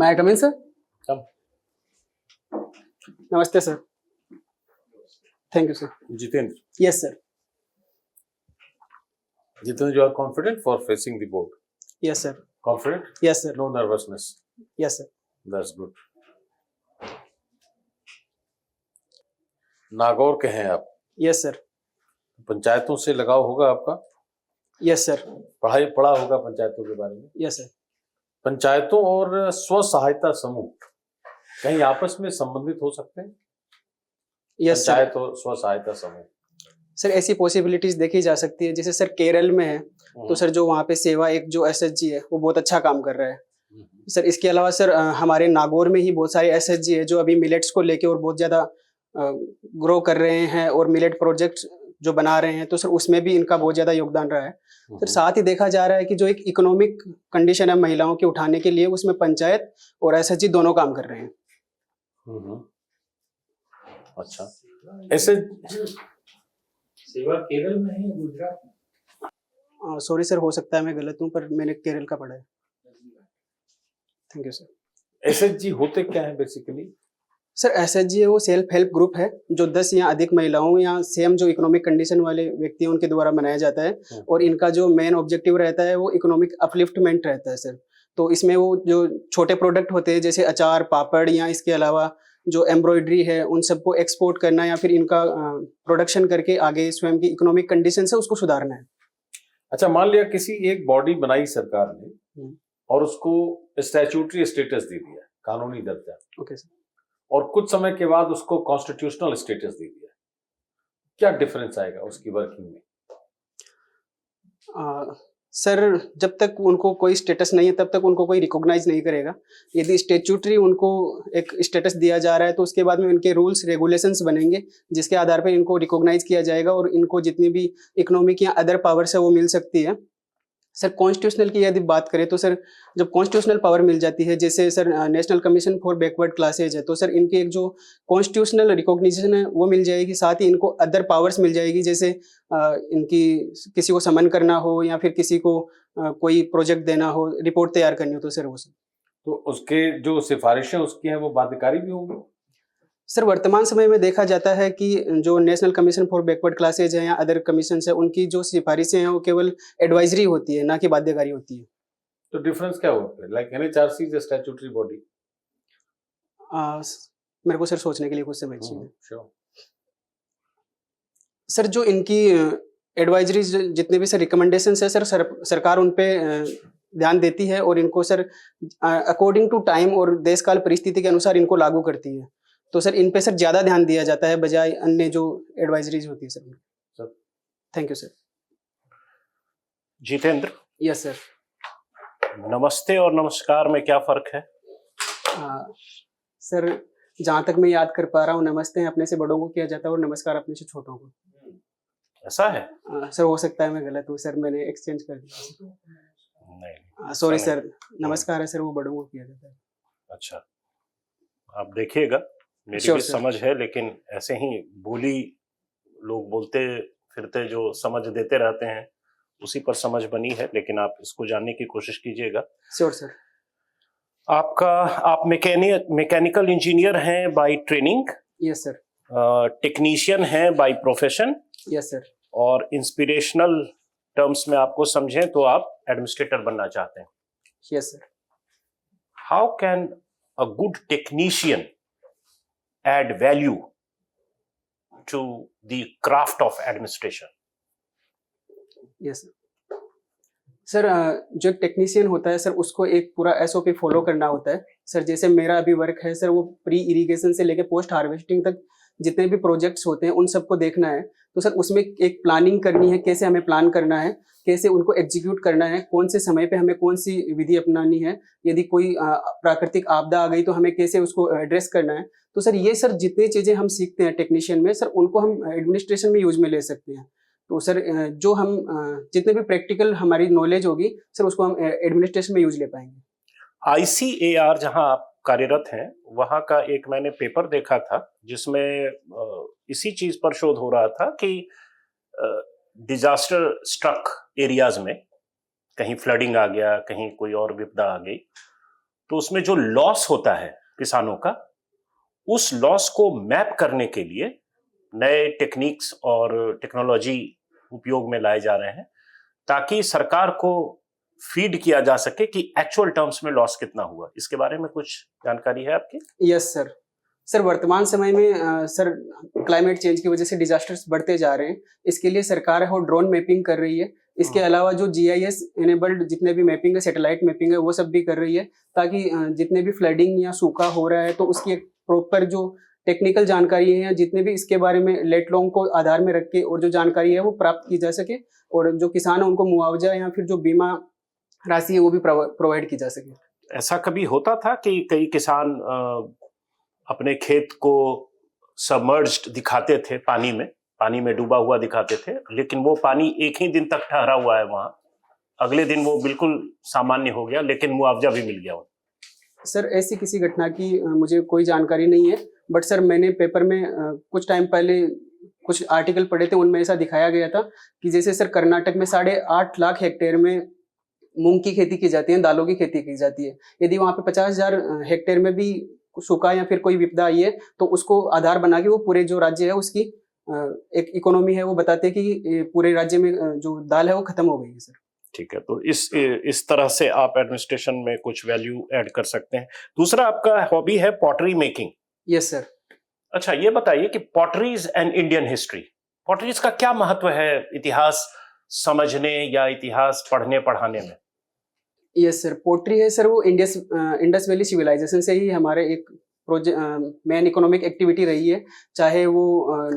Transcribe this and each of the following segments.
मैं come in sir. Come. नमस्ते sir. Thank you sir. Jitendra. Yes sir. Jitendra, you are confident for facing the board? Yes sir. Confident? Yes sir. No nervousness. Yes sir. That's good. Nagaur के हैं आप? Yes sir. पंचायतों से लगाव होगा आपका? Yes sir. पढ़ा होगा पंचायतों के बारे में? Yes sir. पंचायतों और स्व सहायता समूह कहीं आपस में संबंधित हो सकते हैं? Yes sir. पंचायत और स्व सहायता समूह सर ऐसी पॉसिबिलिटीज देखी जा सकती है, जैसे सर केरल में है तो सर जो वहाँ पे सेवा एक जो एसएचजी है वो बहुत अच्छा काम कर रहा है सर। इसके अलावा सर हमारे नागौर में ही बहुत सारे एसएचजी है जो अभी मिलेट्स को लेके और बहुत ज़्यादा ग्रो कर रहे हैं और मिलेट प्रोजेक्ट जो बना रहे हैं, तो सर उसमें भी इनका बहुत ज़्यादा योगदान रहा है सर। साथ ही देखा जा रहा है कि जो एक इकोनॉमिक कंडीशन है महिलाओं के उठाने के लिए, उसमें पंचायत और एसएचजी दोनों काम कर रहे हैं। अच्छा, ऐसे सेवा केरल में है या गुजरात? सॉरी सर, हो सकता है मैं गलत हूँ, पर मैंने केरल का पढ़ा है। Thank you sir. एसएचजी होते क्या है बेसिकली? सर एसएचजी है वो सेल्फ हेल्प ग्रुप है जो 10 या अधिक महिलाओं या सेम जो इकोनॉमिक कंडीशन वाले व्यक्ति हैं उनके द्वारा बनाया जाता है और इनका जो मेन ऑब्जेक्टिव रहता है वो इकोनॉमिक अपलिफ्टमेंट रहता है सर। तो इसमें वो जो छोटे प्रोडक्ट होते हैं जैसे अचार, पापड़ या इसके अलावा जो एम्ब्रॉयडरी है उन सबको एक्सपोर्ट करना या फिर इनका प्रोडक्शन करके आगे स्वयं की इकोनॉमिक कंडीशन है उसको सुधारना है। अच्छा, मान लिया किसी एक बॉडी बनाई सरकार ने और उसको स्टैट्यूटरी स्टेटस दे दिया, कानूनी दर्जा, ओके सर, और कुछ समय के बाद उसको कॉन्स्टिट्यूशनल स्टेटस दे दिया, क्या डिफरेंस आएगा उसकी वर्किंग में? सर जब तक उनको कोई स्टेटस नहीं है तब तक उनको कोई रिकॉग्नाइज नहीं करेगा। यदि स्टेट्यूटरी उनको एक स्टेटस दिया जा रहा है तो उसके बाद में उनके रूल्स रेगुलेशंस बनेंगे जिसके आधार पर इनको रिकॉग्नाइज किया जाएगा और इनको जितनी भी इकोनॉमिक या अदर पावर्स है वो मिल सकती है। सर कॉन्स्टिट्यूशनल की यदि बात करें तो सर जब कॉन्स्टिट्यूशनल पावर मिल जाती है, जैसे sir national commission for backward classes है, तो सर इनकी एक जो कॉन्स्टिट्यूशनल रिकॉग्निशन है वो मिल जाएगी। साथ ही इनको अदर पावर्स मिल जाएगी, जैसे इनकी किसी को समन करना हो या फिर किसी को कोई प्रोजेक्ट देना हो, रिपोर्ट तैयार करनी हो, तो सर वो सब। तो उसके जो सिफारिशें उसकी हैं वो बाध्यकारी भी होंगी? सर वर्तमान समय में देखा जाता है कि जो national commission for backward classes है या अदर कमीशन है उनकी जो सिफारिशें हैं वो केवल एडवाइजरी होती है, ना कि बाध्यकारी होती है। तो डिफरेंस क्या होता है? Like NHRC is a statutory body. मेरे को सर सोचने के लिए कुछ समय चाहिए। श्योर। सर जो इनकी एडवाइजरी जितने भी सर रिकमेंडेशंस है सर सरकार उन पे ध्यान देती है और इनको सर अकॉर्डिंग टू टाइम और देश काल परिस्थिति के अनुसार इनको लागू करती है। तो सर इन पे सर ज़्यादा ध्यान दिया जाता है बजाय अन्य जो एडवाइजरीज होती है sir. Thank you sir. Jitendra. Yes sir. नमस्ते और नमस्कार में क्या फर्क है? सर जहाँ तक मैं याद कर पा रहा हूँ, नमस्ते अपने से बड़ों को किया जाता है और नमस्कार अपने से छोटों को। ऐसा है? सर हो सकता है मैं गलत हूँ सर, मैंने एक्सचेंज कर दिया। नहीं सॉरी सर, नमस्कार है सर वो बड़ों को किया जाता है। अच्छा, आप देखिएगा, मेरी भी समझ है, लेकिन ऐसे ही बोली लोग बोलते फिरते जो समझ देते रहते हैं उसी पर समझ बनी है, लेकिन आप इसको जानने की कोशिश कीजिएगा। Sure sir. आप मैकेनिकल इंजीनियर हैं by training? Yes sir. Technician हैं बाय प्रोफेशन? Yes sir. और इंस्पिरेशनल टर्म्स में आपको समझें तो आप एडमिनिस्ट्रेटर बनना चाहते हैं? Yes sir. How can a good technician add value to the craft of administration? Yes sir. जो एक टेक्नीशियन होता है सर उसको एक पूरा एसओपी फॉलो करना होता है सर। जैसे मेरा अभी वर्क है सर वो प्री इरिगेशन से लेके पोस्ट हार्वेस्टिंग तक जितने भी प्रोजेक्ट्स होते हैं उन सबको देखना है। तो सर उसमें एक प्लानिंग करनी है, कैसे हमें प्लान करना है, कैसे उनको एग्जीक्यूट करना है, कौन से समय पे हमें कौन सी विधि अपनानी है, यदि कोई प्राकृतिक आपदा आ गई तो हमें कैसे उसको एड्रेस करना है। तो सर ये सर जितनी चीज़ें हम सीखते हैं टेक्नीशियन में सर उनको हम एडमिनिस्ट्रेशन में यूज में ले सकते हैं। तो सर जो हम जितने भी प्रैक्टिकल हमारी नॉलेज होगी सर उसको हम एडमिनिस्ट्रेशन में यूज ले पाएंगे। ICAR जहां आप कार्यरत हैं वहां का एक मैंने पेपर देखा था जिसमें इसी चीज पर शोध हो रहा था कि डिजास्टर स्ट्रक एरियाज में कहीं फ्लडिंग आ गया, कहीं कोई और विपदा आ गई, तो उसमें जो लॉस होता है किसानों का, उस लॉस को मैप करने के लिए नए टेक्निक्स और टेक्नोलॉजी उपयोग में लाए जा रहे हैं, ताकि सरकार को फीड किया जा सके कि एक्चुअल टर्म्स में लॉस कितना हुआ। इसके बारे में कुछ जानकारी है आपकी? Yes sir. सर वर्तमान समय में सर क्लाइमेट चेंज की वजह से डिजास्टर्स बढ़ते जा रहे हैं। इसके लिए सरकार है वो ड्रोन मैपिंग कर रही है। इसके अलावा जो GIS एनेबल्ड जितने भी मैपिंग है, सैटेलाइट मैपिंग है, वो सब भी कर रही है, ताकि जितने भी फ्लडिंग या सूखा हो रहा है तो उसकी एक प्रॉपर जो टेक्निकल जानकारी है, जितने भी इसके बारे में लेट लॉन्ग को आधार में रख के और जो जानकारी है वो प्राप्त की जा सके, और जो किसान है उनको मुआवजा या फिर जो बीमा राशि है वो भी प्रोवाइड की जा सके। ऐसा कभी होता था कि कई किसान अपने खेत को सबमर्ज्ड दिखाते थे, पानी में डूबा हुआ दिखाते थे, लेकिन वो पानी एक ही दिन तक ठहरा हुआ है वहां, अगले दिन वो बिल्कुल सामान्य हो गया, लेकिन मुआवजा भी मिल गया? सर ऐसी किसी घटना की मुझे कोई जानकारी नहीं है, बट सर मैंने पेपर में कुछ टाइम पहले कुछ आर्टिकल पढ़े थे, उनमें ऐसा दिखाया गया था कि जैसे सर कर्नाटक में 8.5 लाख हेक्टेयर में मूंग की खेती की जाती है, दालों की खेती की जाती है। यदि वहाँ पे 50,000 हेक्टेयर में भी सूखा या फिर कोई विपदा आई है तो उसको आधार बना के वो पूरे जो राज्य है उसकी एक इकोनॉमी है वो बताते हैं कि पूरे राज्य में जो दाल है वो खत्म हो गई है सर। ठीक है, तो इस तरह से आप एडमिनिस्ट्रेशन में कुछ वैल्यू ऐड कर सकते हैं। दूसरा आपका हॉबी है पॉटरी मेकिंग। Yes sir. अच्छा, ये बताइए कि potteries and Indian history, potteries का क्या महत्व है इतिहास समझने या इतिहास पढ़ने पढ़ाने में? यस सर, पोट्री है सर वो इंडस वैली सिविलाइजेशन से ही हमारे एक प्रोजेक्ट मेन इकोनॉमिक एक्टिविटी रही है, चाहे वो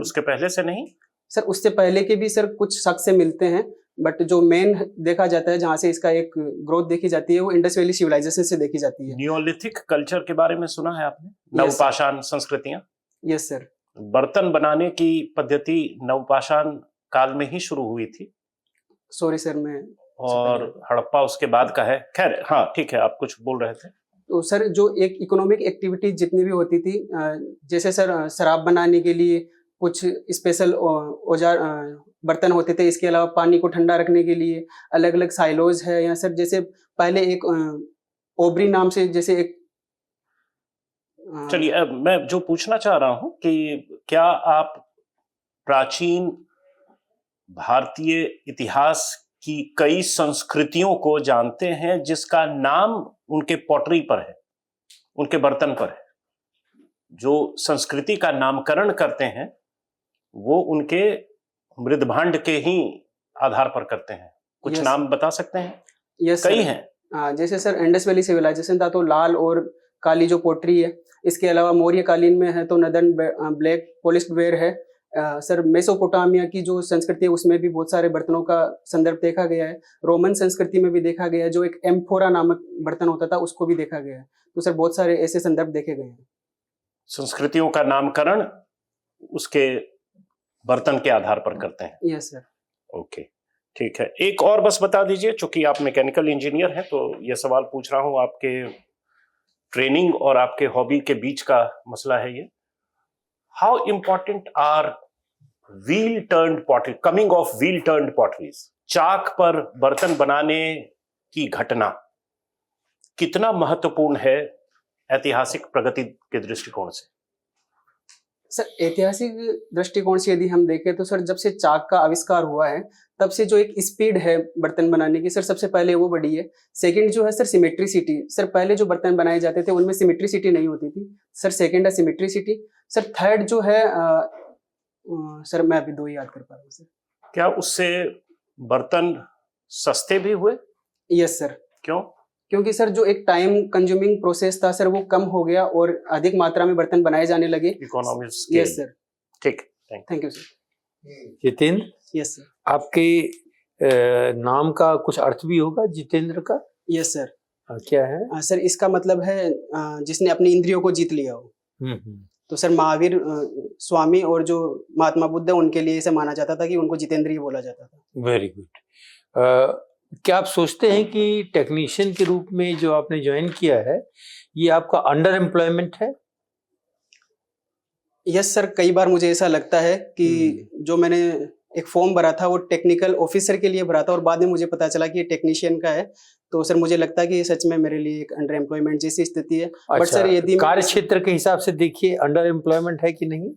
उसके पहले से नहीं? सर उससे पहले के भी सर कुछ शक से मिलते हैं, बट जो मेन देखा जाता है जहाँ से इसका एक ग्रोथ देखी जाती है वो इंडस वैली सिविलाइजेशन से देखी जाती है। नियोलिथिक कल्चर के बारे में सुना है आपने? Yes, नवपाषाण संस्कृतियां। Yes sir. बर्तन बनाने की पद्धति नवपाषाण काल में ही शुरू हुई थी। सॉरी सर मैं, और हड़प्पा उसके बाद का है। खैर हाँ ठीक है, आप कुछ बोल रहे थे। तो सर जो एक इकोनॉमिक एक्टिविटी जितनी भी होती थी, जैसे सर शराब बनाने के लिए कुछ स्पेशल औजार बर्तन होते थे, इसके अलावा पानी को ठंडा रखने के लिए अलग अलग साइलोज है, या सर जैसे पहले एक ओबरी नाम से जैसे एक चलिए अब मैं जो पूछना चाह रहा हूं कि क्या आप प्राचीन भारतीय इतिहास की कई संस्कृतियों को जानते हैं जिसका नाम उनके पॉटरी पर है, उनके बर्तन पर है? जो संस्कृति का नामकरण करते हैं वो उनके मृदभांड के ही आधार पर करते हैं। कुछ Yes. नाम बता सकते हैं? यस कई सर। हैं। जैसे सर इंडस वैली सिविलाइजेशन था तो लाल और काली जो पोट्री है, इसके अलावा मौर्य कालीन में है तो नदन ब्लैक पॉलिश्ड वेयर है। सर मेसोपोटामिया की जो संस्कृति है उसमें भी बहुत सारे बर्तनों का संदर्भ देखा गया है। रोमन संस्कृति में भी देखा गया है, जो एक एम्फोरा नामक बर्तन होता था उसको भी देखा गया है। तो सर बहुत सारे ऐसे संदर्भ देखे गए हैं। संस्कृतियों का नामकरण उसके बर्तन के आधार पर करते हैं। Yes sir. ओके ठीक है, एक और बस बता दीजिए, चूंकि आप मैकेनिकल इंजीनियर हैं तो ये सवाल पूछ रहा हूं, आपके ट्रेनिंग और आपके हॉबी के बीच का मसला है ये। How important are wheel turned pottery, coming of wheel turned potteries? चाक पर बर्तन बनाने की घटना कितना महत्वपूर्ण है ऐतिहासिक प्रगति के दृष्टिकोण से? सर ऐतिहासिक दृष्टिकोण से यदि हम देखें तो सर जब से चाक का आविष्कार हुआ है तब से जो एक स्पीड है बर्तन बनाने की, सर सबसे पहले वो बढ़ी है। सेकंड जो है सर सिमेट्रिसिटी, सर पहले जो बर्तन बनाए जाते थे उनमें सिमेट्रिसिटी नहीं होती थी, सर सेकंड है सिमेट्रिसिटी। सर थर्ड जो है सर मैं अभी 2 ही याद कर पा रहा हूँ सर। क्या उससे बर्तन सस्ते भी हुए? Yes sir. क्यों? क्योंकि सर जो एक टाइम कंज्यूमिंग प्रोसेस था सर वो कम हो गया और अधिक मात्रा में बर्तन बनाए जाने लगे। Economy of yes scale. Sir. ठीक, thank you sir. Jitendra, yes sir. आपके नाम का कुछ अर्थ भी होगा जितेंद्र का? Yes sir. क्या है? सर इसका मतलब है जिसने अपनी इंद्रियों को जीत लिया हो। तो सर महावीर स्वामी और जो महात्मा बुद्ध है उनके लिए इसे माना जाता था कि उनको जितेंद्रिय बोला जाता था। Very good. क्या आप सोचते हैं कि टेक्नीशियन के रूप में जो आपने ज्वाइन किया है ये आपका अंडर एम्प्लॉयमेंट है? यस सर, कई बार मुझे ऐसा लगता है कि जो मैंने एक फॉर्म भरा था वो टेक्निकल ऑफिसर के लिए भरा था और बाद में मुझे पता चला कि ये टेक्नीशियन का है। तो सर मुझे लगता है कि ये सच में मेरे लिए एक अंडर एम्प्लॉयमेंट जैसी स्थिति है। बट अच्छा, सर यदि कार्य क्षेत्र के हिसाब से देखिए अंडर एम्प्लॉयमेंट है कि नहीं,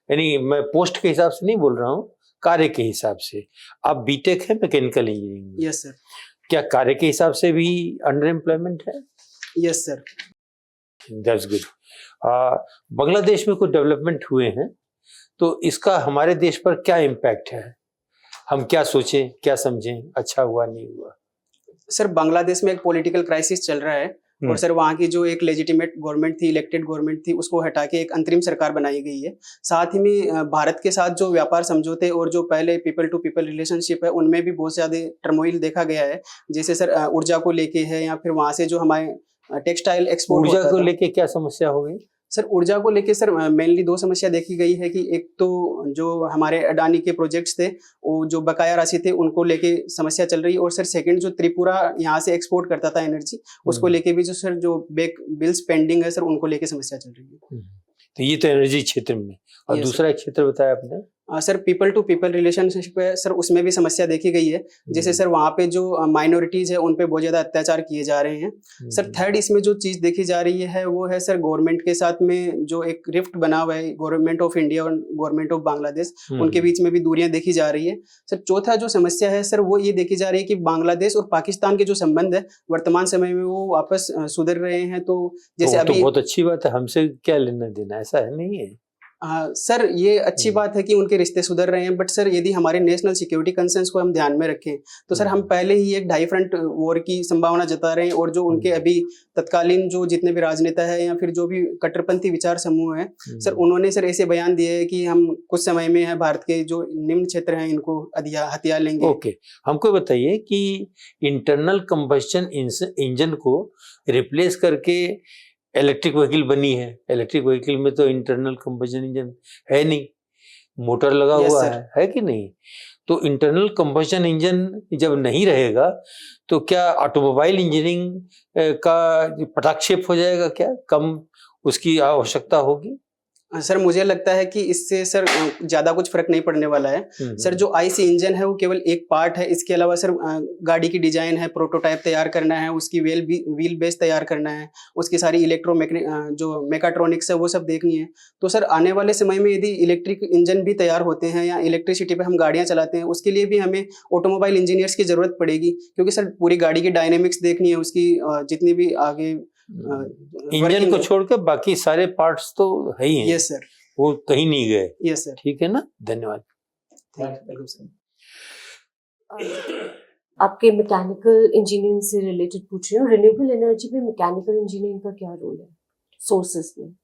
यानी मैं पोस्ट के हिसाब से नहीं बोल रहा हूँ, कार्य के हिसाब से। आप बीटेक है मैकेनिकल इंजीनियरिंग, यस सर। क्या कार्य के हिसाब से भी अंडर एम्प्लॉयमेंट है? Yes sir. That's good. Bangladesh में कुछ डेवलपमेंट हुए हैं, तो इसका हमारे देश पर क्या इम्पैक्ट है? हम क्या सोचें, क्या समझें, अच्छा हुआ नहीं हुआ? सर बांग्लादेश में एक पॉलिटिकल क्राइसिस चल रहा है और सर वहाँ की जो एक लेजिटिमेट गवर्नमेंट थी, इलेक्टेड गवर्नमेंट थी, उसको हटा के एक अंतरिम सरकार बनाई गई है। साथ ही में भारत के साथ जो व्यापार समझौते और जो पहले पीपल टू पीपल रिलेशनशिप है, उनमें भी बहुत ज़्यादा टर्मोइल देखा गया है। जैसे सर ऊर्जा को लेके है, या फिर वहाँ से जो हमारे टेक्सटाइल एक्सपोर्ट ऊर्जा को लेके क्या समस्या हो गई? सर ऊर्जा को लेके सर मेनली दो समस्या देखी गई है कि एक तो जो हमारे अडानी के प्रोजेक्ट्स थे, वो जो बकाया राशि थे उनको लेके समस्या चल रही है। और सर सेकंड जो त्रिपुरा यहाँ से एक्सपोर्ट करता था एनर्जी, उसको लेके भी जो सर जो बैक बिल्स पेंडिंग है सर, उनको लेके समस्या चल रही है। तो ये तो एनर्जी क्षेत्र में, और दूसरा एक क्षेत्र बताया आपने sir people to people relationship है सर, उसमें भी समस्या देखी गई है। जैसे सर वहाँ पे जो माइनॉरिटीज है उन पे बहुत ज़्यादा अत्याचार किए जा रहे हैं। सर थर्ड इसमें जो चीज़ देखी जा रही है वो है सर गवर्नमेंट के साथ में जो एक रिफ्ट बना हुआ है, गवर्नमेंट ऑफ इंडिया और गवर्नमेंट ऑफ बांग्लादेश, उनके बीच में भी दूरियां देखी जा रही है। सर चौथा जो समस्या है सर वो ये देखी जा रही है कि बांग्लादेश और पाकिस्तान के जो संबंध है वर्तमान समय में वो वापस सुधर रहे हैं। तो जैसे तो अभी बहुत अच्छी बात है, हमसे क्या लेना देना, ऐसा है नहीं है? सर ये अच्छी बात है कि उनके रिश्ते सुधर रहे हैं, बट सर यदि हमारे नेशनल सिक्योरिटी कंसर्न्स को हम ध्यान में रखें तो सर हम पहले ही एक ढाई फ्रंट वॉर की संभावना जता रहे हैं। और जो उनके अभी तत्कालीन जो जितने भी राजनेता है या फिर जो भी कट्टरपंथी विचार समूह है सर, उन्होंने सर ऐसे बयान दिए है कि हम कुछ समय में है भारत के जो निम्न क्षेत्र हैं इनको हथियार लेंगे। ओके, हमको बताइए कि इंटरनल कंबस्शन इंजन को रिप्लेस करके इलेक्ट्रिक व्हीकल बनी है। इलेक्ट्रिक व्हीकल में तो इंटरनल कंबशन इंजन है नहीं, मोटर लगा हुआ है कि नहीं? तो इंटरनल कंबशन इंजन जब नहीं रहेगा तो क्या ऑटोमोबाइल इंजीनियरिंग का पटाक्षेप हो जाएगा? क्या कम उसकी आवश्यकता होगी? सर मुझे लगता है कि इससे सर ज़्यादा कुछ फर्क नहीं पड़ने वाला है। सर जो आईसी इंजन है वो केवल एक पार्ट है। इसके अलावा सर गाड़ी की डिजाइन है, प्रोटोटाइप तैयार करना है, उसकी व्हील बेस तैयार करना है, उसकी सारी जो मेकाट्रॉनिक्स है वो सब देखनी है। तो सर आने वाले समय में यदि इलेक्ट्रिक इंजन भी तैयार होते हैं या इलेक्ट्रिसिटी पे हम गाड़ियाँ चलाते हैं, उसके लिए भी हमें ऑटोमोबाइल इंजीनियर्स की ज़रूरत पड़ेगी, क्योंकि सर पूरी गाड़ी की डायनेमिक्स देखनी है, उसकी जितनी भी आगे इंजन को छोड़कर बाकी सारे पार्ट्स तो है ही हैं। यस सर, वो कहीं नहीं गए। Yes sir. ठीक है ना, धन्यवाद। Welcome sir. आपके मैकेनिकल इंजीनियरिंग से रिलेटेड पूछ रही हूँ, रिन्यूएबल एनर्जी में मैकेनिकल इंजीनियरिंग का क्या रोल है सोर्सेज में?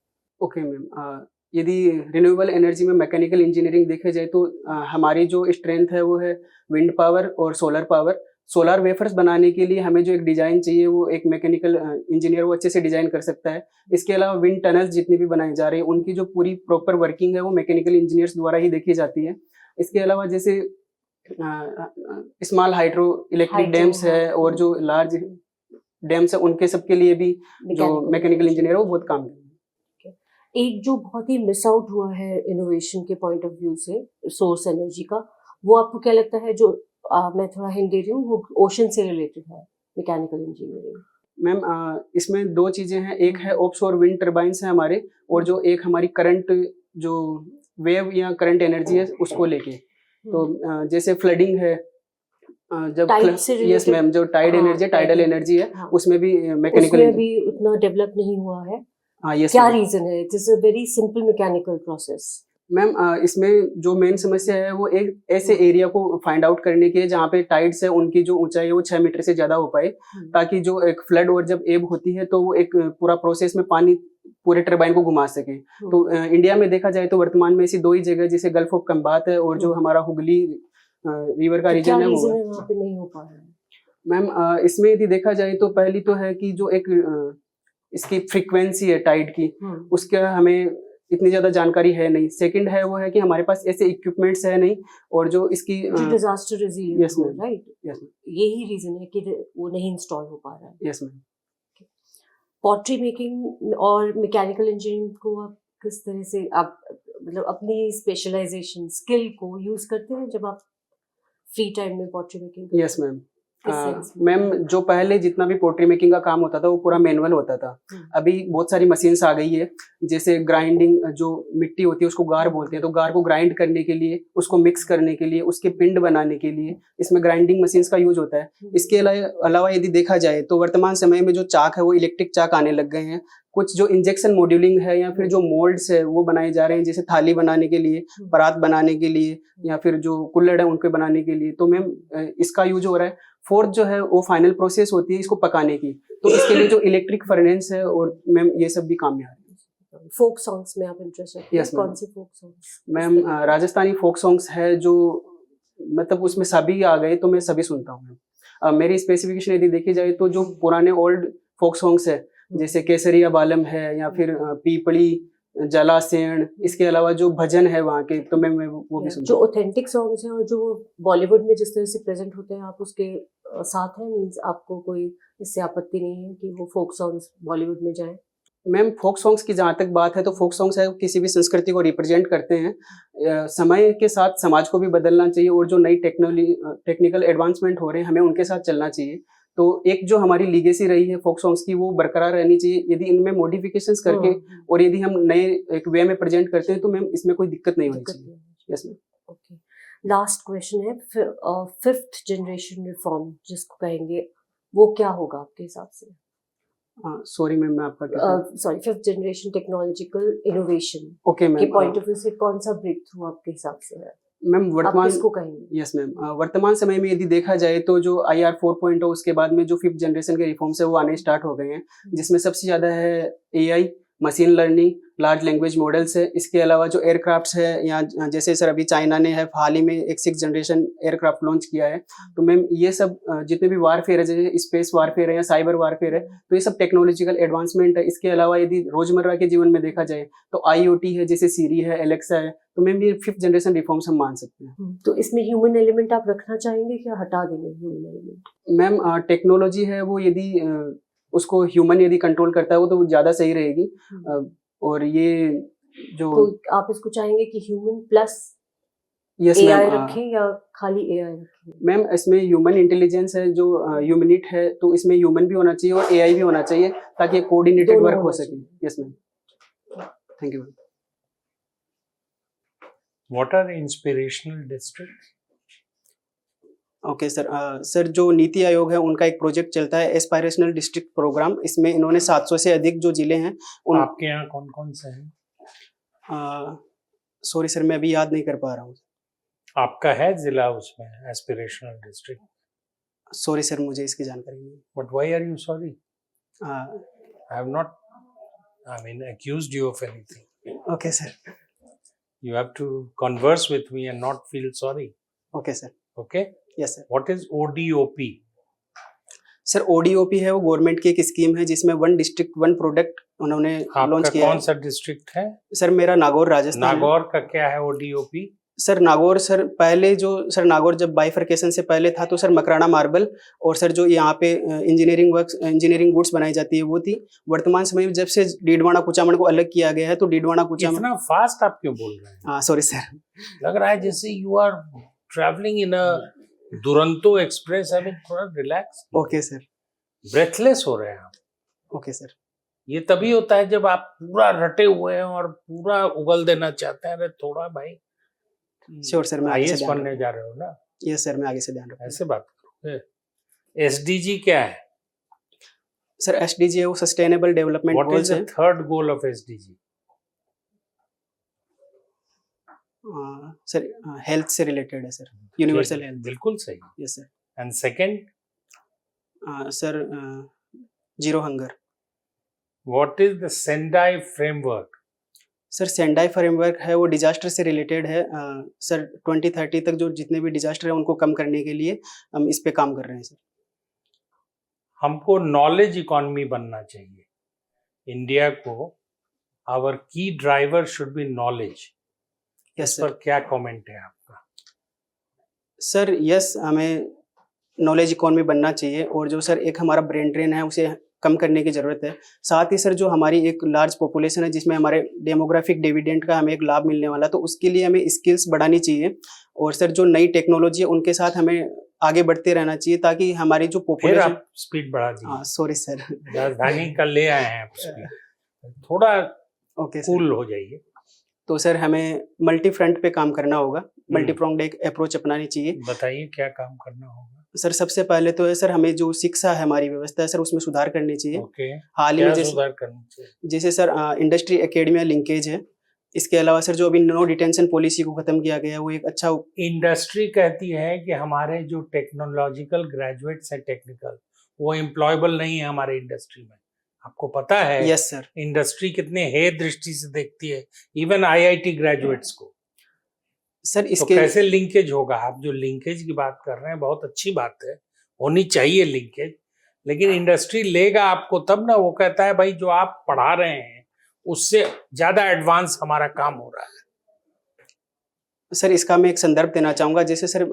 ओके मैम, यदि रिन्यूएबल एनर्जी में मैकेनिकल इंजीनियरिंग देखे जाए तो हमारी जो स्ट्रेंथ है वो है विंड पावर और सोलर पावर। सोलर वेफर्स बनाने के लिए हमें जो एक डिज़ाइन चाहिए वो एक मैकेनिकल इंजीनियर वो अच्छे से डिज़ाइन कर सकता है। इसके अलावा विंड टनल्स जितनी भी बनाई जा रही हैं उनकी जो पूरी प्रॉपर वर्किंग है वो मैकेनिकल इंजीनियर्स द्वारा ही देखी जाती है। इसके अलावा जैसे स्मॉल हाइड्रो इलेक्ट्रिक डैम्स है और जो लार्ज डैम्स है उनके सबके लिए भी जो मैकेनिकल इंजीनियर है वो बहुत काम करते हैं। एक जो बहुत ही मिस आउट हुआ है इनोवेशन के पॉइंट ऑफ व्यू से सोर्स एनर्जी का, वो आपको क्या लगता है? जो मैं थोड़ा हिंट दे रही हूँ, वो ओशन से रिलेटेड है मैकेनिकल इंजीनियरिंग। मैम इसमें दो चीज़ें हैं, एक है ऑफशोर विंड टर्बाइंस है हमारे, और जो एक हमारी करंट जो वेव या करंट एनर्जी है उसको लेके। तो जैसे फ्लडिंग है, जब यस मैम जो टाइड एनर्जी टाइडल एनर्जी है उसमें भी मैकेनिकल भी उतना डेवलप नहीं हुआ है। हाँ यस। क्या रीजन है? It is a very simple mechanical process. Ma'am इसमें जो मेन समस्या है वो एक ऐसे एरिया को फाइंड आउट करने की है जहाँ पे टाइड्स है उनकी जो ऊंचाई है वो 6 मीटर से ज़्यादा हो पाए, ताकि जो एक फ्लड और जब एब होती है तो वो एक पूरा प्रोसेस में पानी पूरे टरबाइन को घुमा सके। तो इंडिया में देखा जाए तो वर्तमान में ऐसी दो ही जगह, जैसे गल्फ ऑफ खंबात है और जो हमारा हुगली रिवर का रीजन है वो वहाँ पे नहीं हो पा रहा है। मैम इसमें यदि देखा जाए तो पहली तो है कि जो एक इसकी फ्रीक्वेंसी है टाइड की, उसका हमें इतनी ज्यादा जानकारी है नहीं। सेकंड है वो है कि हमारे पास ऐसे इक्विपमेंट्स है नहीं, और जो इसकी disaster resilient, yes ma'am, right, yes यही रीजन है कि वो नहीं इंस्टॉल हो पा रहा है। Yes ma'am. पॉटरी मेकिंग और मैकेनिकल इंजीनियरिंग को आप किस तरह से आप मतलब अपनी स्पेशलाइजेशन स्किल को यूज करते हैं जब आप फ्री टाइम में पॉटरी मेकिंग? यस मैम, किस सेंस में? मैम जो पहले जितना भी पोट्री मेकिंग का काम होता था वो पूरा मैनुअल होता था। अभी बहुत सारी मशीन्स आ गई है, जैसे ग्राइंडिंग, जो मिट्टी होती है उसको गार बोलते हैं, तो गार को ग्राइंड करने के लिए, उसको मिक्स करने के लिए, उसके पिंड बनाने के लिए इसमें ग्राइंडिंग मशीन्स का यूज होता है। इसके अलावा यदि देखा जाए तो वर्तमान समय में जो चाक है वो इलेक्ट्रिक चाक आने लग गए हैं। कुछ जो इंजेक्शन मॉड्यूलिंग है या फिर जो मोल्ड्स है वो बनाए जा रहे हैं, जैसे थाली बनाने के लिए, परात बनाने के लिए, या फिर जो कुल्हड़ है उनके बनाने के लिए, तो मैम इसका यूज हो रहा है। फोर्थ जो है वो फाइनल प्रोसेस होती है इसको पकाने की, तो इसके लिए जो इलेक्ट्रिक फर्नेस है और मैम ये सब भी काम में आ रहे हैं। फोक सॉन्ग्स में आप इंटरेस्टेड हैं? Yes, ma'am. कौन से folk songs? Ma'am Rajasthani folk songs है जो मतलब उसमें सभी आ गए तो मैं सभी सुनता हूँ मैम। मेरी स्पेसिफिकेशन यदि देखी जाए तो जो पुराने ओल्ड फोक सॉन्ग्स है, जैसे केसरिया बालम है या फिर पीपड़ी, जलासेन, इसके अलावा जो भजन है वहाँ के, तो मैं वो भी सुनता जो हूँ। ऑथेंटिक सॉन्ग्स हैं और जो बॉलीवुड में जिस तरह से प्रेजेंट होते हैं, आप उसके साथ हैं? मींस आपको कोई इससे आपत्ति नहीं है कि वो फोक सॉन्ग्स बॉलीवुड में जाएं? मैम फोक सॉन्ग्स की जहाँ तक बात है तो फोक सॉन्ग्स है किसी भी संस्कृति को रिप्रेजेंट करते हैं। समय के साथ समाज को भी बदलना चाहिए और जो नई टेक्निकल एडवांसमेंट हो रहे हैं हमें उनके साथ चलना चाहिए। तो एक जो हमारी लीगेसी रही है फोक सॉन्ग्स की वो बरकरार रहनी चाहिए। यदि इनमें मॉडिफिकेशंस करके और यदि हम नए एक वे में प्रेजेंट करते हैं तो मैम इसमें कोई दिक्कत नहीं होनी चाहिए। Yes ma'am. Okay, last question है, फिफ्थ जनरेशन रिफॉर्म जिसको कहेंगे, वो क्या होगा आपके हिसाब से? सॉरी मैम, मैं आपका sorry, fifth generation technological innovation okay के मैम। पॉइंट ऑफ व्यू से कौन सा ब्रेक थ्रू आपके हिसाब से है? मैम आप वर्तमान किसको कहेंगे? यस मैम, वर्तमान समय में यदि देखा जाए तो जो IR 4.0 उसके बाद में जो फिफ्थ जनरेशन के रिफॉर्म्स है वो आने स्टार्ट हो गए हैं, जिसमें सबसे ज़्यादा है AI, machine learning, large language models है। इसके अलावा जो एयरक्राफ्ट्स है, या जैसे सर अभी चाइना ने है हाल ही में एक 6th जनरेशन एयरक्राफ्ट लॉन्च किया है, तो मैम ये सब जितने भी वारफेयर है, जैसे स्पेस वारफेयर है या साइबर वारफेयर है, तो ये सब टेक्नोलॉजिकल एडवांसमेंट है। इसके अलावा यदि रोजमर्रा के जीवन में देखा जाए तो IoT है, जैसे सीरी है, एलेक्सा है, तो मैम ये फिफ्थ जनरेशन रिफॉर्म्स हम मान सकते हैं। तो इसमें ह्यूमन एलिमेंट आप रखना चाहेंगे क्या हटा देंगे ह्यूमन एलिमेंट? मैम टेक्नोलॉजी है वो यदि उसको ह्यूमन यदि कंट्रोल करता है वो तो ज़्यादा सही रहेगी। और ये जो तो आप इसको चाहेंगे कि human plus yes AI ma'am, रखें या खाली AI रखें? मैम इसमें ह्यूमन इंटेलिजेंस है जो ह्यूमनिट है, तो इसमें ह्यूमन भी होना चाहिए और AI भी होना चाहिए ताकि कोऑर्डिनेटेड दोनों वर्क हो होना सके। चाहिए। Yes ma'am, thank you ma'am. What are inspirational districts? Okay sir, sir जो नीति आयोग है उनका एक प्रोजेक्ट चलता है एस्पायरेशनल डिस्ट्रिक्ट प्रोग्राम। इसमें इन्होंने 700 से अधिक जो जिले हैं उन आपके यहाँ कौन कौन से हैं? सॉरी सर, मैं अभी याद नहीं कर पा रहा हूँ। आपका है जिला उसमें एस्पिरेशनल डिस्ट्रिक्ट? सॉरी सर, मुझे इसकी जानकारी नहीं but why are you sorry? है। I have not, I mean, accused you of anything. Okay sir, You have to converse with me and not feel sorry. Okay sir, Okay? Yes sir. What is ODOP? Sir ODOP है वो government की एक scheme है जिसमें 1 district 1 product उन्होंने launch आपका किया कौन है। सा डिस्ट्रिक्ट है? सर मेरा नागौर राजस्थान है। नागौर का क्या है ODOP? सर नागौर, सर पहले जो सर नागौर जब बाइफरकेशन से पहले था तो सर मकराना मार्बल और सर जो यहाँ पे इंजीनियरिंग गुड्स बनाई जाती है वो थी। वर्तमान समय में जब से डीडवाना कुचामन को अलग किया गया है तो डीडवाना कुचामन, इतना फास्ट आप क्यों बोल रहे हैं? हाँ सॉरी सर। लग रहा है जैसे you are travelling in a Duronto express. I mean, थोड़ा रिलैक्स, ओके सर, ब्रेथलेस हो रहे हैं आप। Okay sir. ये तभी होता है जब आप पूरा रटे हुए हैं और पूरा उगल देना चाहते हैं। अरे थोड़ा भाई, श्योर सर, मैं आगे से IAS ध्यान बनने जा रहे हो ना, रखूंगा। यस सर, मैं आगे से ध्यान रखूंगा। ऐसे बात करोगे। SDG क्या है? सर SDG है वो sustainable development what goals is है। The third goal of SDG? Sir health से रिलेटेड है सर, यूनिवर्सल हेल्थ। बिल्कुल सही। Yes sir. And second? Sir zero hunger. What is the Sendai framework? Sir Sendai framework है वो disaster से related है। Sir 2030 तक जो जितने भी डिजास्टर है उनको कम करने के लिए हम इस पे काम कर रहे हैं सर। हमको नॉलेज इकोनॉमी बनना चाहिए। इंडिया को आवर की driver should be knowledge. Yes इस सर। पर क्या कमेंट है आपका? सर यस, हमें नॉलेज इकोनॉमी बनना चाहिए और जो सर एक हमारा ब्रेन ड्रेन है उसे कम करने की ज़रूरत है। साथ ही सर जो हमारी एक लार्ज पॉपुलेशन है जिसमें हमारे डेमोग्राफिक डिविडेंड का हमें एक लाभ मिलने वाला, तो उसके लिए हमें स्किल्स बढ़ानी चाहिए। और सर जो नई टेक्नोलॉजी है उनके साथ हमें आगे बढ़ते रहना चाहिए ताकि हमारी जो फिर पॉपुलेशन। आप स्पीड बढ़ा दी, हाँ सॉरी सर। राजधानी का ले आए हैं आप स्पीड, थोड़ा ओके सर। कूल हो जाइए। तो सर हमें मल्टी फ्रंट पे काम करना होगा, हम्म। मल्टी प्रोंग्ड एक अप्रोच अपनानी चाहिए। बताइए क्या काम करना होगा। सर सबसे पहले तो है सर हमें जो शिक्षा है हमारी व्यवस्था है सर उसमें सुधार करनी चाहिए। ओके, हाल ही में क्या सुधार करना चाहिए? जैसे सर इंडस्ट्री एकेडमिया लिंकेज है। इसके अलावा सर जो अभी नो डिटेंशन पॉलिसी को खत्म किया गया है वो एक अच्छा। इंडस्ट्री कहती है कि हमारे जो टेक्नोलॉजिकल ग्रेजुएट्स हैं टेक्निकल, वो एम्प्लॉयबल नहीं है हमारे इंडस्ट्री में। आपको पता है यस सर। इंडस्ट्री कितने हे दृष्टि से देखती है इवन आईआईटी ग्रेजुएट्स को। सर तो इसके कैसे लिंकेज होगा? आप जो लिंकेज की बात कर रहे हैं बहुत अच्छी बात है, होनी चाहिए लिंकेज, लेकिन इंडस्ट्री लेगा आपको तब ना। वो कहता है भाई जो आप पढ़ा रहे हैं उससे ज्यादा एडवांस हमारा काम हो रहा है। सर इसका मैं एक संदर्भ देना चाहूँगा। जैसे सर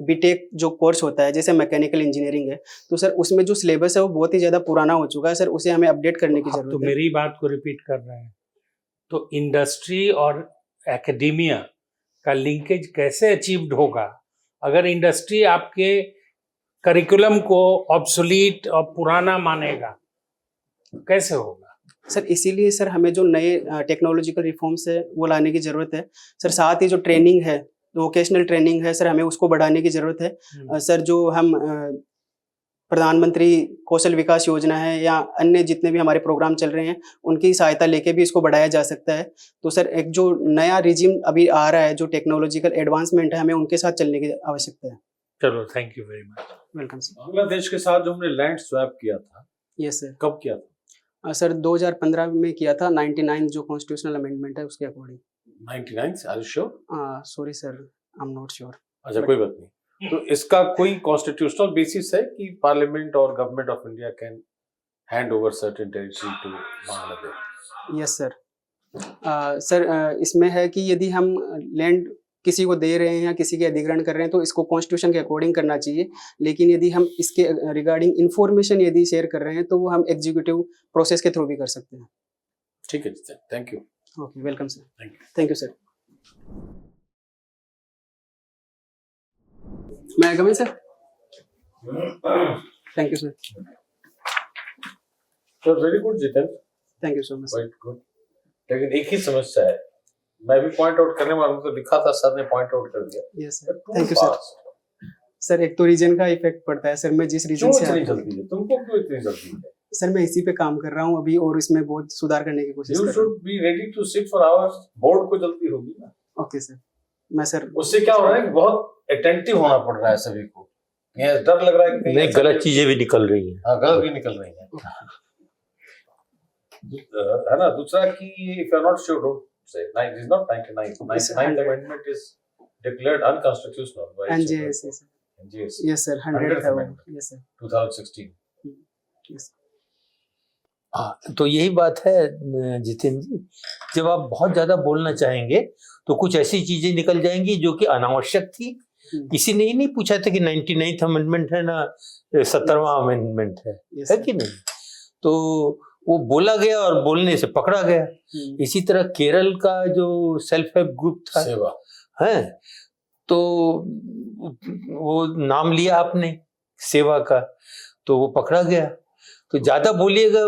बीटेक जो कोर्स होता है जैसे मैकेनिकल इंजीनियरिंग है, तो सर उसमें जो सिलेबस है वो बहुत ही ज़्यादा पुराना हो चुका है सर, उसे हमें अपडेट करने की आप तो जरूरत है। मेरी बात को रिपीट कर रहे हैं। तो इंडस्ट्री और एकेडेमिया का लिंकेज कैसे अचीव्ड होगा अगर इंडस्ट्री आपके करिकुलम को ऑब्सोलीट और पुराना मानेगा? कैसे होगा? सर इसीलिए सर हमें जो नए टेक्नोलॉजिकल रिफॉर्म्स है वो लाने की ज़रूरत है सर। साथ ही जो ट्रेनिंग है, वोकेशनल ट्रेनिंग है सर, हमें उसको बढ़ाने की ज़रूरत है। सर जो हम प्रधानमंत्री कौशल विकास योजना है या अन्य जितने भी हमारे प्रोग्राम चल रहे हैं उनकी सहायता लेके भी इसको बढ़ाया जा सकता है। तो सर एक जो नया रिजिम अभी आ रहा है, जो टेक्नोलॉजिकल एडवांसमेंट है, हमें उनके साथ चलने की आवश्यकता है। चलो, thank you very much. Welcome sir. Bangladesh के साथ जो हमने लैंड स्वैप किया था, यस सर। कब किया था? सर 2015 में किया था, 99 जो कॉन्स्टिट्यूशनल अमेंडमेंट है उसके according. 99? Are you sure? Sorry sir, I am not sure. अच्छा, कोई बात नहीं। तो इसका कोई कॉन्स्टिट्यूशनल बेसिस है कि पार्लियामेंट और government of India can hand over certain territory to Bangladesh? Yes sir. Sir इसमें है कि यदि हम लैंड किसी को दे रहे हैं या किसी के अधिग्रहण कर रहे हैं तो इसको कॉन्स्टिट्यूशन के अकॉर्डिंग करना चाहिए, लेकिन यदि हम इसके रिगार्डिंग इंफॉर्मेशन यदि शेयर कर रहे हैं तो वो हम एग्जीक्यूटिव प्रोसेस के थ्रू भी कर सकते हैं। ठीक है, thank you. Okay, welcome sir. Thank thank you. You sir. मैं come in sir? Thank you sir. तो very good Jitendra, thank you so much. Quite good. लेकिन एक ही समस्या है, मैं भी पॉइंट आउट करने वाला हूं, तो लिखा था सर ने पॉइंट आउट कर दिया। Yes sir, thank you sir. Sir एक तो रीजन का इफेक्ट पड़ता है सर, मैं जिस रीजन क्यों से इतनी जल्दी है? तुमको क्यों इतनी जल्दी है? सर मैं इसी पे काम कर रहा हूँ अभी और इसमें बहुत सुधार करने की कोशिश यू कर रहा हूँ। Should be ready to sit for hours. Board को जल्दी होगी ना। ओके सर, मैं सर उससे क्या हो रहा है कि बहुत अटेंटिव होना पड़ रहा है सभी को। ये डर लग रहा है कि नहीं, गलत चीजें भी निकल रही हैं। हाँ, गलत भी निकल रही है ना। दूसरा कि if you are not sure, don't say it is not 99 99th amendment is declared unconstitutional by NJS sir. NJS yes sir, 100th है वो। Yes sir. 2016। यस। हाँ, तो यही बात है जितेंद्र जी, जब आप बहुत ज्यादा बोलना चाहेंगे तो कुछ ऐसी चीजें निकल जाएंगी जो कि अनावश्यक थी। किसी ने ही नहीं पूछा था कि 99th अमेंडमेंट है ना 70वां अमेंडमेंट है, यस है सर। कि नहीं? तो वो बोला गया और बोलने से पकड़ा गया। इसी तरह केरल का जो सेल्फ हेल्प ग्रुप था सेवा है, तो वो नाम लिया आपने सेवा का, तो वो पकड़ा गया। तो ज्यादा बोलिएगा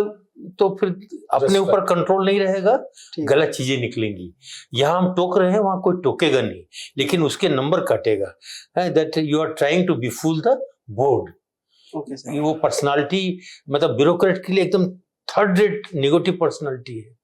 तो फिर अपने ऊपर कंट्रोल नहीं रहेगा, ठीक। गलत चीजें निकलेंगी। यहाँ हम टोक रहे हैं, वहां कोई टोकेगा नहीं, लेकिन उसके नंबर कटेगा। That you are trying to befool the board. Okay sir. वो पर्सनालिटी मतलब ब्यूरोक्रेट के लिए एकदम थर्ड रेट नेगेटिव पर्सनालिटी है,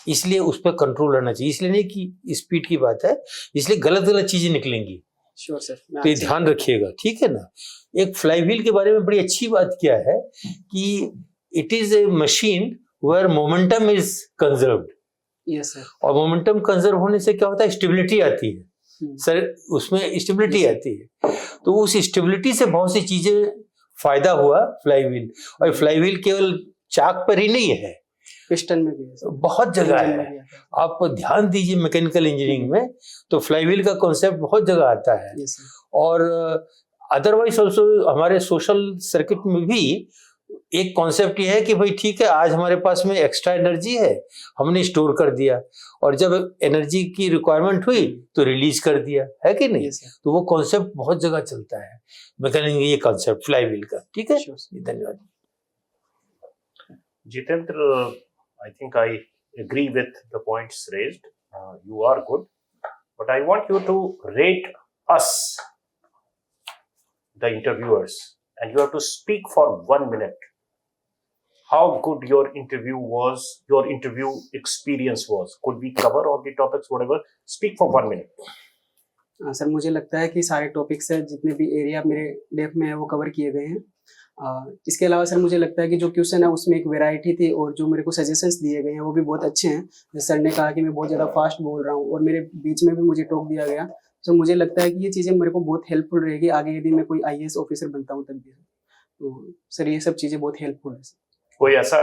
इसलिए उस पर कंट्रोल रहना चाहिए। इसलिए नहीं कि स्पीड की बात है, इसलिए गलत गलत चीजें निकलेंगी, श्योर सर। तो ये ध्यान रखिएगा, ठीक है ना। एक फ्लाईव्हील के बारे में बड़ी अच्छी बात क्या है कि it is a machine where momentum is conserved. Yes sir. और मोमेंटम कंजर्व होने से क्या होता है, स्टेबिलिटी आती है सर, उसमें स्टेबिलिटी आती है। तो उस स्टेबिलिटी से बहुत सी चीजें फायदा हुआ फ्लाईव्हील। और फ्लाईव्हील केवल चाक पर ही नहीं है, पिस्टन में भी है सर, बहुत जगह इंजन में है। भी है। आप ध्यान दीजिए मैकेनिकल इंजीनियरिंग में तो फ्लाईव्हील का कॉन्सेप्ट बहुत जगह आता है। Yes sir. और अदरवाइज ऑल्सो हमारे सोशल सर्किट में भी एक कॉन्सेप्ट ये है कि भाई ठीक है, आज हमारे पास में एक्स्ट्रा एनर्जी है, हमने स्टोर कर दिया, और जब एनर्जी की रिक्वायरमेंट हुई तो रिलीज कर दिया, है कि नहीं? Yes, sir. तो वो कॉन्सेप्ट बहुत जगह चलता है मैकेनिज्म, ये कॉन्सेप्ट फ्लाई व्हील का। ठीक है, Sure, sir. धन्यवाद। Jitendra, I think I agree with the points raised. You are good, but I want you to rate us, the interviewers, and you have to speak for 1 minute. How good your interview was, your interview experience was. Could we cover all the topics, whatever? Speak for 1 minute. Sir मुझे लगता है कि सारे topics है, जितने भी area मेरे def में है वो कवर किए गए हैं। इसके अलावा सर मुझे लगता है कि जो क्वेश्चन है उसमें एक वैरायटी थी, और जो मेरे को सजेशंस दिए गए हैं वो भी बहुत अच्छे हैं। जैसे सर ने कहा कि मैं बहुत ज़्यादा फास्ट बोल रहा हूँ, और मेरे बीच में भी मुझे टोक दिया गया, तो मुझे लगता है कि ये चीज़ें मेरे को बहुत हेल्पफुल रहेगी आगे, यदि मैं कोई IAS ऑफिसर बनता हूँ तब भी। तो सर ये सब चीज़ें बहुत हेल्पफुल है सर। कोई ऐसा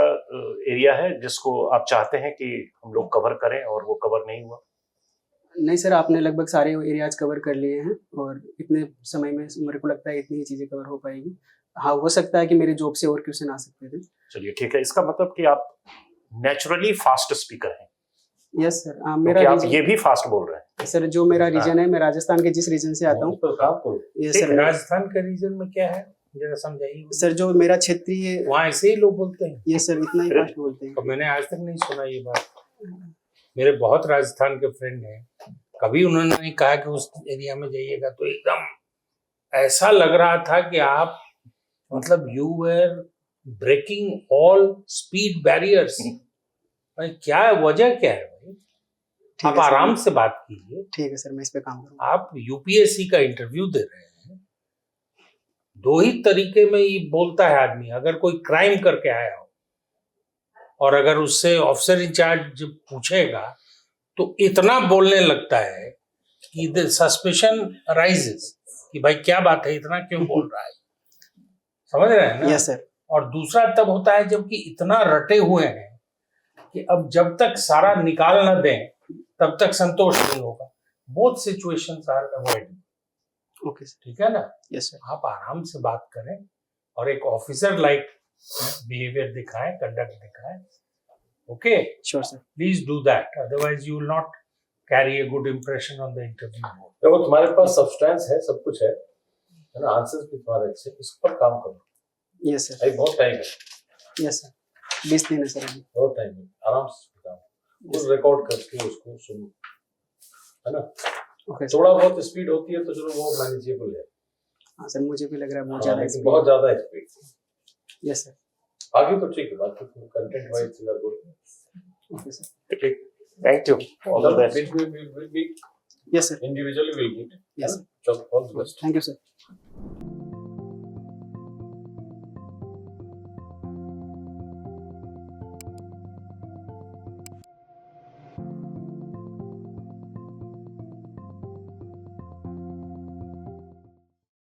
एरिया है जिसको आप चाहते हैं कि हम लोग कवर करें और वो कवर नहीं हुआ? नहीं सर, आपने लगभग सारे एरियाज कवर कर लिए हैं, और इतने समय में मेरे को लगता है इतनी ही चीज़ें कवर हो पाएगी। हाँ, हो सकता है कि मेरे जॉब से और क्वेश्चन आ सकते थे। चलिए ठीक है, इसका मतलब कि आप नेचुरली फास्ट स्पीकर हैं। Yes sir. क्योंकि मेरा आप ये भी फास्ट बोल रहे हैं। सर जो मेरा रीजन है, मैं राजस्थान के जिस रीजन से आता हूँ, तो काम करो। ये ठीक, सर राजस्थान का रीजन में क्या है जरा समझाइए। सर जो मेरा क्षेत्रीय, वहाँ ऐसे ही लोग बोलते हैं? ये सर इतना ही फास्ट बोलते हैं। तो मैंने आज तक नहीं सुना ये बात। मेरे बहुत राजस्थान के फ्रेंड हैं, कभी उन्होंने नहीं कहा कि उस एरिया में जाइएगा, तो एकदम ऐसा लग रहा था कि आप मतलब you were breaking all speed barriers. क्या है, वजह क्या है भाई? ठीक आप है सर, आराम से बात कीजिए। ठीक है सर, मैं इस पे काम करूँगा। आप यूपीएससी का इंटरव्यू दे रहे हैं, दो ही तरीके में ये बोलता है आदमी। अगर कोई क्राइम करके आया हो और अगर उससे ऑफिसर इंचार्ज जब पूछेगा तो इतना बोलने लगता है कि द सस्पिशन अराइजेस कि भाई क्या बात है, इतना क्यों बोल रहा है। समझ रहे हैं ना? Yes sir. और दूसरा तब होता है जबकि इतना रटे हुए हैं कि अब जब तक सारा निकाल न दें तब तक संतोष नहीं होगा। Both situations are avoidable. Okay sir. ठीक है ना? Yes sir. आप आराम से बात करें और एक ऑफिसर लाइक बिहेवियर दिखाएं, कंडक्ट दिखाएं। Okay, sure sir. Please do that, otherwise you will not carry a good impression on the interview board. देखो तुम्हारे पास सब्सटेंस है, सब कुछ है ना, आंसर्स भी तुम्हारे अच्छे, इस पर काम करो। Yes sir. अभी बहुत टाइम है। यस सर, 20 दिन है सर अभी। बहुत टाइम है, आराम से काम कुछ रिकॉर्ड करके उसको सुनो, है ना। Okay sir. थोड़ा बहुत स्पीड होती है तो चलो वो मैनेजेबल है। हाँ सर, मुझे भी लग रहा है बहुत हाँ, ज़्यादा लेकिन स्पीड। बहुत ज्यादा स्पीड। Yes sir. आगे तो ठीक है, बाकी तो content wise you are good. Okay sir. ठीक, thank you, all the best. Which we yes sir. individually will meet. Yes. All the best. Thank you sir.